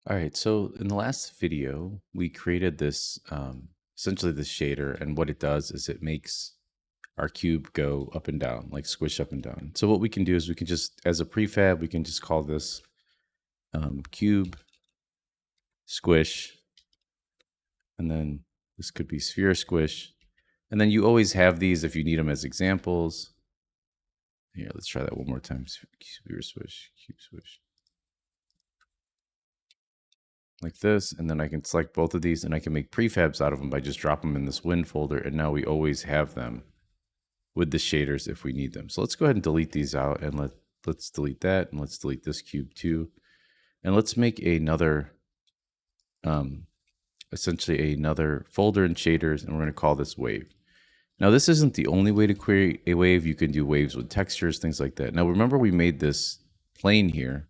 All right, so in the last video, we created this essentially this shader, and what it does is it makes our cube go up and down, like squish up and down. So what we can do is we can just, as a prefab, we can just call this cube squish, and then this could be sphere squish, and then you always have these if you need them as examples. Here, let's try that one more time. Sphere squish, cube squish. Like this, and then I can select both of these and I can make prefabs out of them by just dropping them in this win folder, and now we always have them with the shaders if we need them. So let's go ahead and delete these out, and let's delete that, and let's delete this cube too. And let's make another essentially another folder in shaders, and we're going to call this wave. Now this isn't the only way to create a wave. You can do waves with textures, things like that. Now remember, we made this plane here,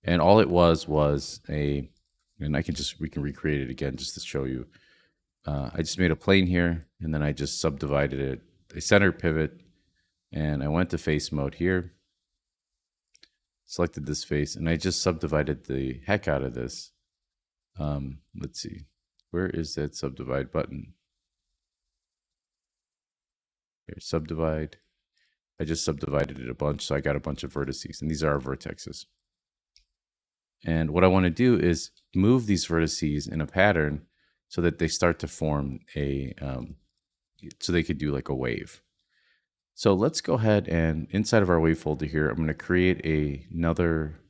and all it was a, and we can recreate it again just to show you. I just made a plane here, and then I just subdivided it, a center pivot, and I went to face mode here, selected this face, and I just subdivided the heck out of this. Let's see, where is that subdivide button? Here, subdivide. I just subdivided it a bunch, so I got a bunch of vertices, and these are our vertexes. And what I want to do is move these vertices in a pattern so that they start to form a, so they could do like a wave. So let's go ahead and inside of our wave folder here, I'm going to create another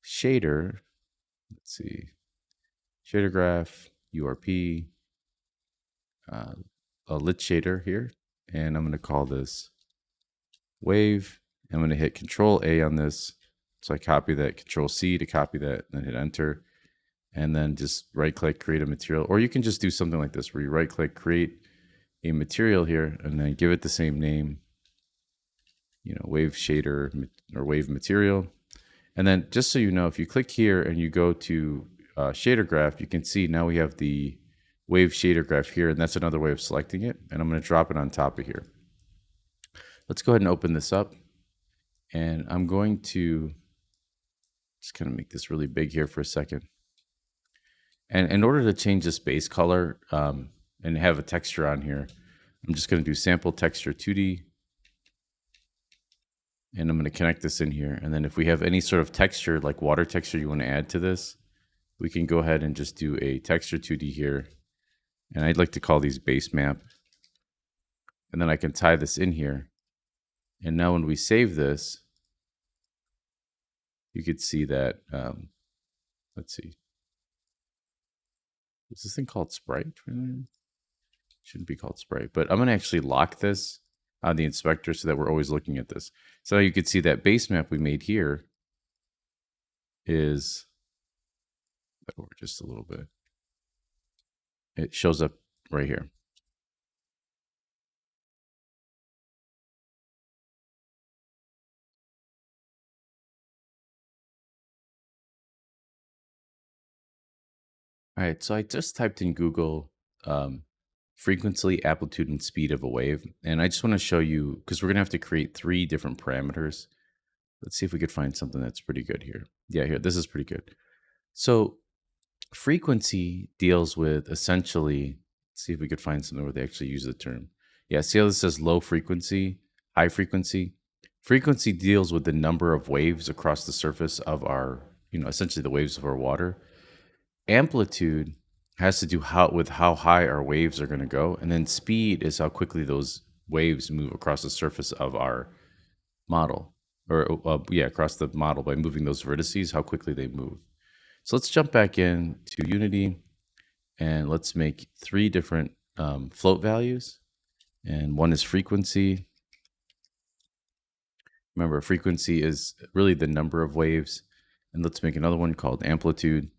shader. Let's see, shader graph, URP, a lit shader here. And I'm going to call this wave. I'm going to hit Control A on this. So I copy that, Control C to copy that, and then hit enter. And then just right click, create a material. Or you can just do something like this where you right click, create a material here, and then give it the same name, you know, wave shader or wave material. And then just so you know, if you click here and you go to shader graph, you can see now we have the wave shader graph here, and that's another way of selecting it. And I'm going to drop it on top of here. Let's go ahead and open this up. And I'm going to just kind of make this really big here for a second. And in order to change this base color and have a texture on here, I'm just going to do sample texture 2D. And I'm going to connect this in here. And then if we have any sort of texture, like water texture you want to add to this, we can go ahead and just do a texture 2D here. And I'd like to call these base map. And then I can tie this in here. And now when we save this, you could see that, let's see. Is this thing called Sprite? Shouldn't be called Sprite, but I'm going to actually lock this on the inspector so that we're always looking at this. So you could see that base map we made here is, over just a little bit. It shows up right here. All right, so I just typed in Google frequency, amplitude, and speed of a wave. And I just want to show you, because we're going to have to create 3 different parameters. Let's see if we could find something that's pretty good here. Yeah, here, this is pretty good. So frequency deals with essentially, let's see if we could find something where they actually use the term. Yeah, see how this says low frequency, high frequency? Frequency deals with the number of waves across the surface of our, essentially the waves of our water. Amplitude has to do with how high our waves are going to go. And then speed is how quickly those waves move across the surface of our model. Or, across the model by moving those vertices, how quickly they move. So let's jump back in to Unity and let's make 3 different float values. And one is frequency. Remember, frequency is really the number of waves. And let's make another one called amplitude.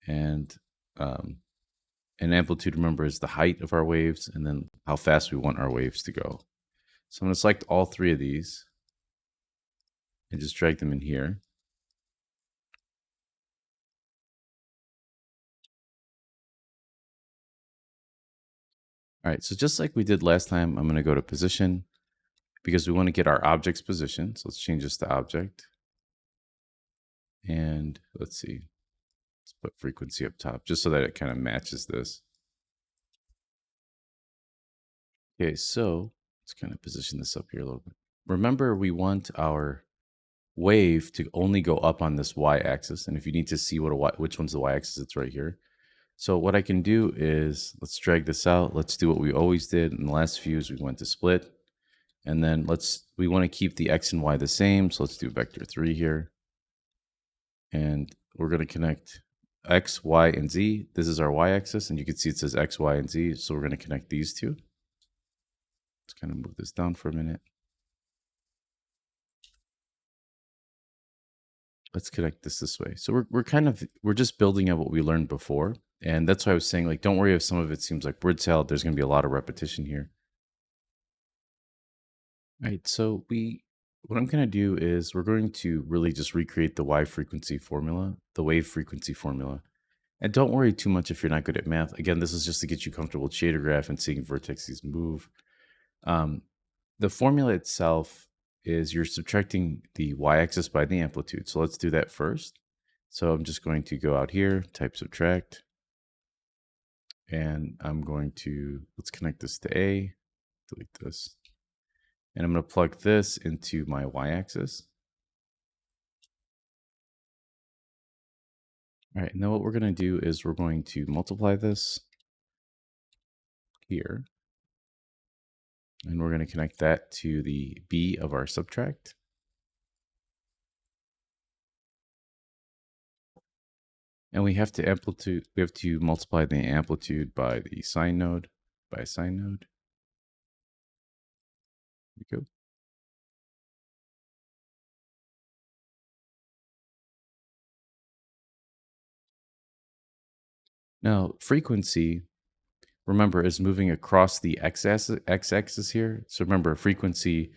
And amplitude, remember, is the height of our waves and then how fast we want our waves to go. So I'm going to select all 3 of these and just drag them in here. All right, so just like we did last time, I'm going to go to position because we want to get our object's position. So let's change this to object. And let's see, let's put frequency up top just so that it kind of matches this. Okay, so let's kind of position this up here a little bit. Remember, we want our wave to only go up on this y-axis. And if you need to see which one's the y-axis, it's right here. So what I can do is, let's drag this out. Let's do what we always did in the last few is we went to split. And then we want to keep the x and y the same. So let's do vector 3 here. And we're going to connect x, y, and z. This is our y-axis. And you can see it says x, y, and z. So we're going to connect these two. Let's kind of move this down for a minute. Let's connect this way. So we're just building on what we learned before. And that's why I was saying, like, don't worry if some of it seems like word salad. There's going to be a lot of repetition here. All right, so what I'm going to do is we're going to really just recreate the wave frequency formula. And don't worry too much if you're not good at math. Again, this is just to get you comfortable with shader graph and seeing vertices move. The formula itself is you're subtracting the y-axis by the amplitude. So let's do that first. So I'm just going to go out here, type subtract, and let's connect this to A, delete this. And I'm going to plug this into my y-axis. All right, now what we're going to do is we're going to multiply this here. And we're going to connect that to the B of our subtract. And we have to multiply the amplitude by the sine node, by a sine node. There we go. Now, frequency, remember, is moving across the x-axis here. So remember, frequency,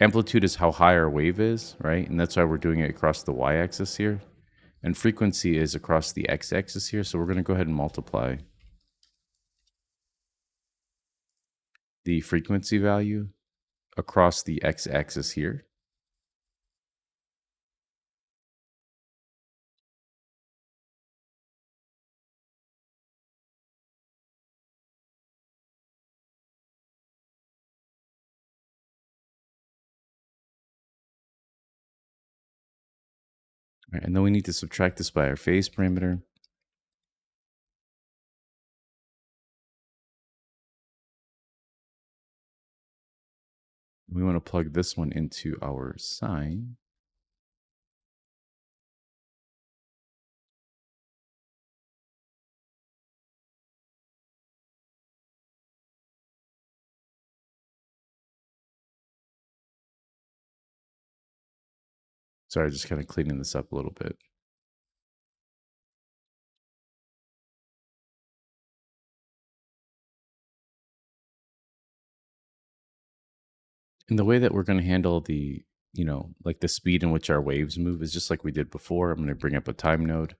amplitude is how high our wave is, right? And that's why we're doing it across the y-axis here. And frequency is across the x-axis here. So we're going to go ahead and multiply the frequency value across the x-axis here. All right, and then we need to subtract this by our phase parameter. We want to plug this one into our sine. Sorry, just kind of cleaning this up a little bit. And the way that we're going to handle the, like the speed in which our waves move is just like we did before. I'm going to bring up a time node.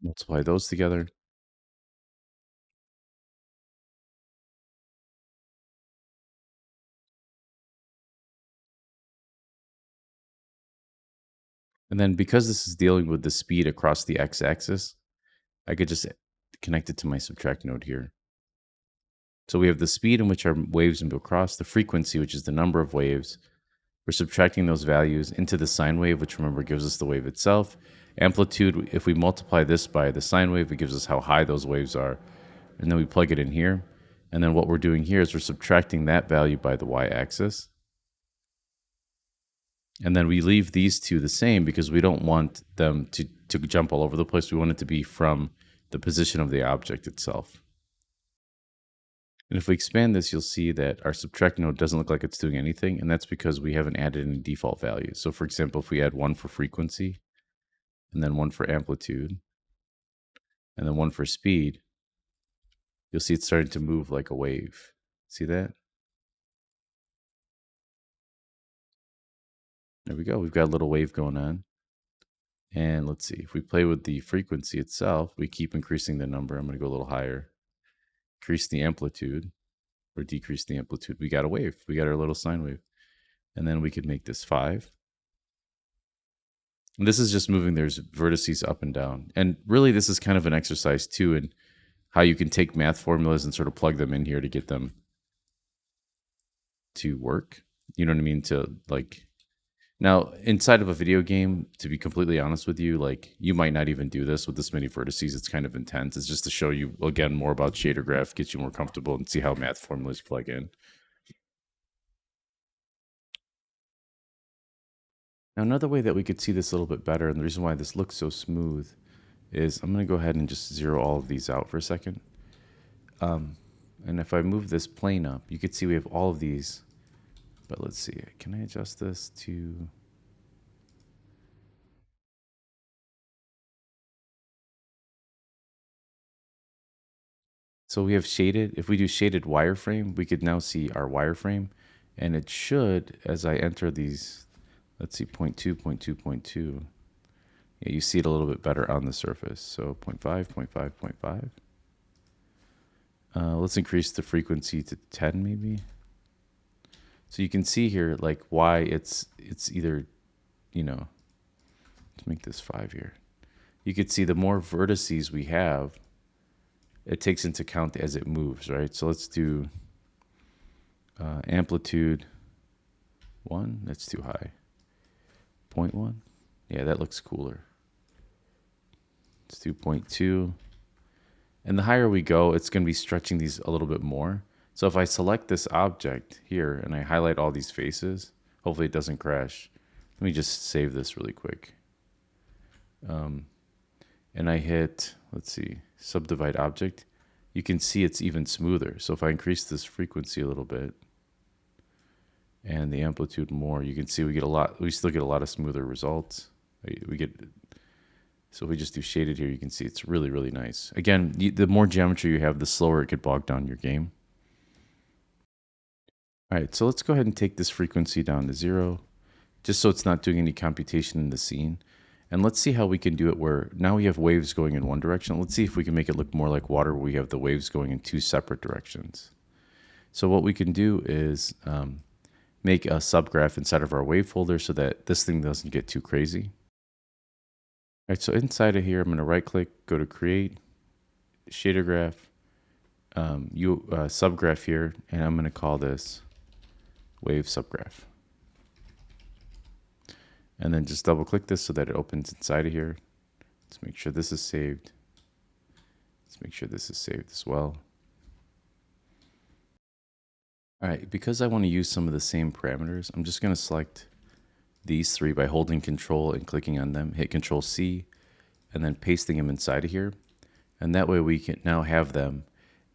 Multiply those together. And then because this is dealing with the speed across the x-axis, I could just connect it to my subtract node here. So we have the speed in which our waves move across, the frequency, which is the number of waves. We're subtracting those values into the sine wave, which remember gives us the wave itself. Amplitude, if we multiply this by the sine wave, it gives us how high those waves are. And then we plug it in here. And then what we're doing here is we're subtracting that value by the y-axis. And then we leave these two the same because we don't want them to jump all over the place. We want it to be from the position of the object itself. And if we expand this, you'll see that our subtract node doesn't look like it's doing anything. And that's because we haven't added any default values. So for example, if we add one for frequency, and then one for amplitude, and then one for speed, you'll see it's starting to move like a wave. See that? There we go. We've got a little wave going on. And let's see, if we play with the frequency itself, we keep increasing the number. I'm going to go a little higher. Increase the amplitude. or decrease the amplitude, we got a wave. We got our little sine wave. And then we could make this 5. And this is just moving there's vertices up and down. And really, this is kind of an exercise too in how you can take math formulas and sort of plug them in here to get them to work. You know what I mean? To like, now inside of a video game, to be completely honest with you, like you might not even do this with this many vertices. It's kind of intense. It's just to show you again more about shader graph, get you more comfortable and see how math formulas plug in. Now, another way that we could see this a little bit better, and the reason why this looks so smooth, is I'm going to go ahead and just zero all of these out for a second. And if I move this plane up, you could see we have all of these. But let's see, can I adjust this to... So we have shaded. If we do shaded wireframe, we could now see our wireframe. And it should, as I enter these, let's see, 0.2, 0.2, 0.2. Yeah, you see it a little bit better on the surface. So 0.5, 0.5, 0.5. Let's increase the frequency to 10 maybe. So you can see here like why it's either, you know, let's make this 5 here. You could see the more vertices we have, it takes into account as it moves, right? So let's do amplitude 1. That's too high. 0.1. Yeah, that looks cooler. Let's do 0.2. And the higher we go, it's going to be stretching these a little bit more. So if I select this object here and I highlight all these faces, hopefully it doesn't crash. Let me just save this really quick. And I hit, let's see, subdivide object. You can see it's even smoother. So if I increase this frequency a little bit and the amplitude more, you can see we still get a lot of smoother results. So if we just do shaded here, you can see it's really, really nice. Again, the more geometry you have, the slower it could bog down your game. All right, so let's go ahead and take this frequency down to 0, just so it's not doing any computation in the scene. And let's see how we can do it where now we have waves going in one direction. Let's see if we can make it look more like water where we have the waves going in 2 separate directions. So what we can do is make a subgraph inside of our wave folder so that this thing doesn't get too crazy. All right, so inside of here, I'm going to right click, go to create, shader graph, subgraph here, and I'm going to call this wave subgraph. And then just double click this so that it opens inside of here. Let's make sure this is saved. Let's make sure this is saved as well. All right, because I want to use some of the same parameters, I'm just going to select these 3 by holding Control and clicking on them, hit Control C, and then pasting them inside of here. And that way we can now have them.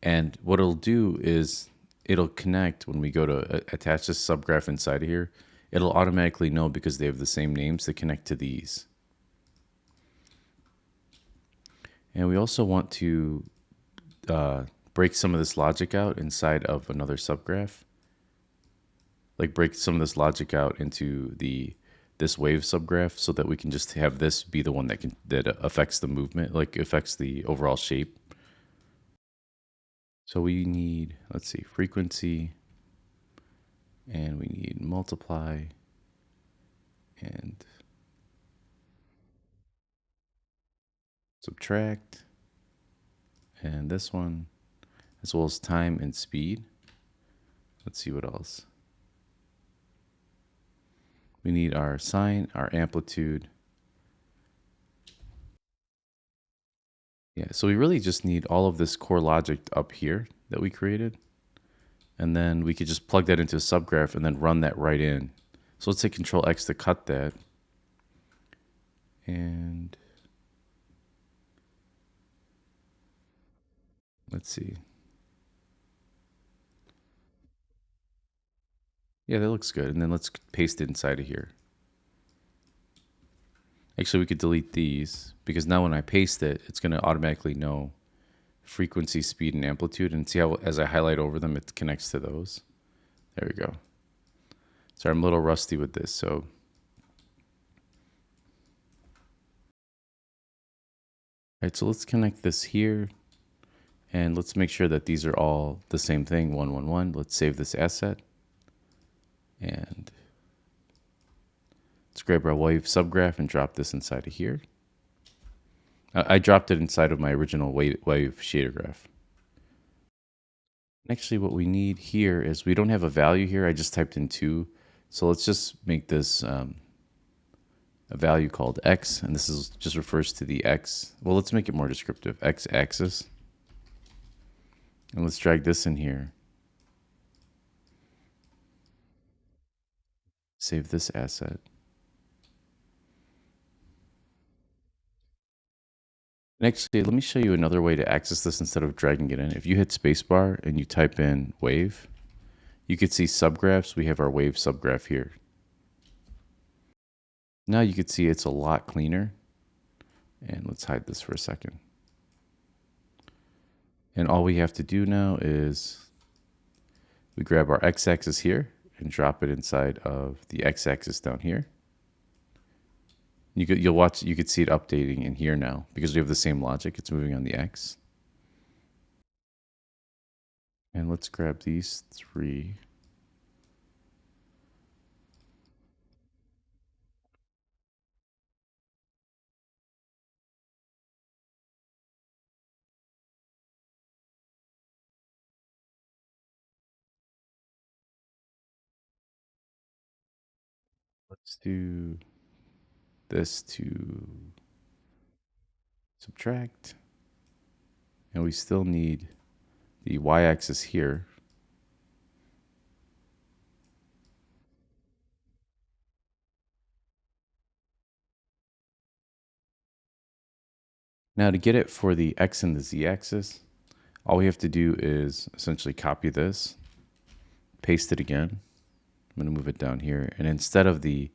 And what it'll do is it'll connect when we go to attach this subgraph inside of here. It'll automatically know because they have the same names to connect to these. And we also want to break some of this logic out inside of another subgraph. Like break some of this logic out into this wave subgraph so that we can just have this be the one that affects the movement, like affects the overall shape. So we need, let's see, frequency, and we need multiply, and subtract, and this one, as well as time and speed. Let's see what else. We need our sine, our amplitude. Yeah, so we really just need all of this core logic up here that we created. And then we could just plug that into a subgraph and then run that right in. So let's hit Control X to cut that. And let's see. Yeah, that looks good. And then let's paste it inside of here. Actually, we could delete these because now when I paste it, it's going to automatically know frequency, speed, and amplitude. And see how as I highlight over them, it connects to those. There we go. Sorry, I'm a little rusty with this. So, all right, so let's connect this here. And let's make sure that these are all the same thing, 1, 1, 1. Let's save this asset. And let's grab our wave subgraph and drop this inside of here. I dropped it inside of my original wave shader graph. Actually, what we need here is we don't have a value here. I just typed in 2. So let's just make this a value called x. And this is just refers to the x. Well, let's make it more descriptive. X-axis. And let's drag this in here. Save this asset. Next, let me show you another way to access this instead of dragging it in. If you hit spacebar and you type in wave, you could see subgraphs. We have our wave subgraph here. Now you could see it's a lot cleaner. And let's hide this for a second. And all we have to do now is we grab our x-axis here and drop it inside of the x-axis down here. You could see it updating in here now because we have the same logic. It's moving on the x. And let's grab these 3. Let's do this to subtract. And we still need the y-axis here. Now to get it for the x and the z-axis, all we have to do is essentially copy this, paste it again. I'm going to move it down here. And instead of the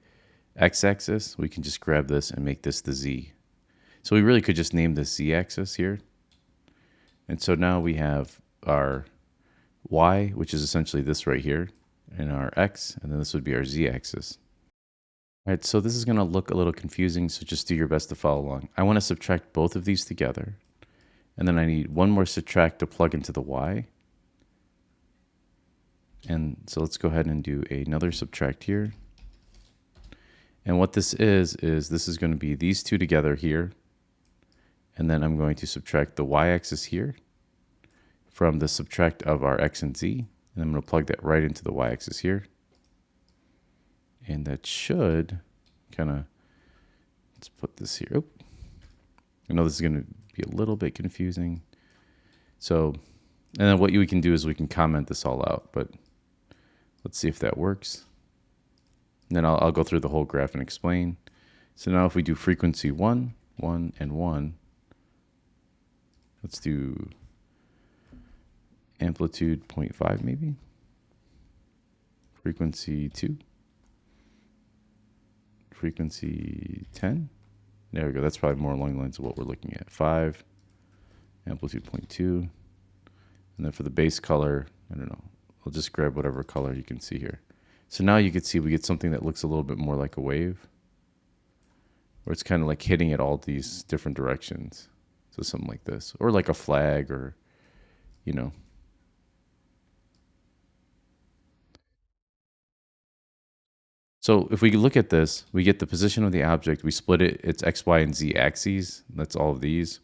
x-axis, we can just grab this and make this the z. So we really could just name this z-axis here. And so now we have our y, which is essentially this right here, and our x, and then this would be our z-axis. All right, so this is going to look a little confusing, so just do your best to follow along. I want to subtract both of these together, and then I need one more subtract to plug into the y. And so let's go ahead and do another subtract here. And what this is this is going to be these two together here. And then I'm going to subtract the y-axis here from the subtract of our x and z. And I'm going to plug that right into the y-axis here. And that should kind of, let's put this here. Oop. I know this is going to be a little bit confusing. So, and then what we can do is we can comment this all out, but let's see if that works. And then I'll go through the whole graph and explain. So now if we do frequency 1, 1, and 1, let's do amplitude 0.5 maybe. Frequency 2. Frequency 10. There we go. That's probably more along the lines of what we're looking at. 5. Amplitude 0.2. And then for the base color, I don't know. I'll just grab whatever color you can see here. So now you can see we get something that looks a little bit more like a wave, where it's kind of like hitting at all these different directions. So something like this, or like a flag, or, you know. So if we look at this, we get the position of the object. We split it, its x, y, and z axes. That's all of these.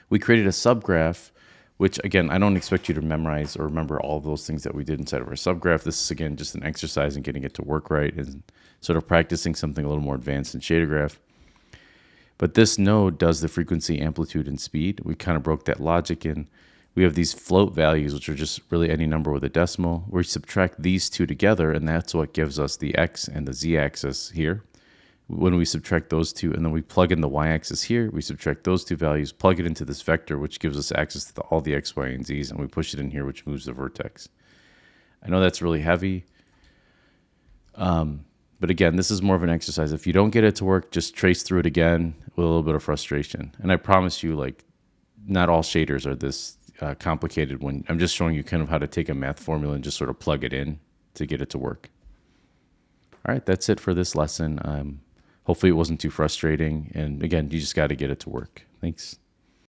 We created a subgraph, which again, I don't expect you to memorize or remember all of those things that we did inside of our subgraph. This is again just an exercise in getting it to work right and sort of practicing something a little more advanced in shader graph. But this node does the frequency, amplitude, and speed. We kind of broke that logic in. We have these float values, which are just really any number with a decimal. We subtract these two together, and that's what gives us the x and the z-axis here. When we subtract those two, and then we plug in the y-axis here, we subtract those two values, plug it into this vector, which gives us access to all the x, y, and z's, and we push it in here, which moves the vertex. I know that's really heavy, but again, this is more of an exercise. If you don't get it to work, just trace through it again with a little bit of frustration. And I promise you, like, not all shaders are this complicated. When I'm just showing you kind of how to take a math formula and just sort of plug it in to get it to work. All right, that's it for this lesson. Hopefully it wasn't too frustrating. And again, you just got to get it to work. Thanks.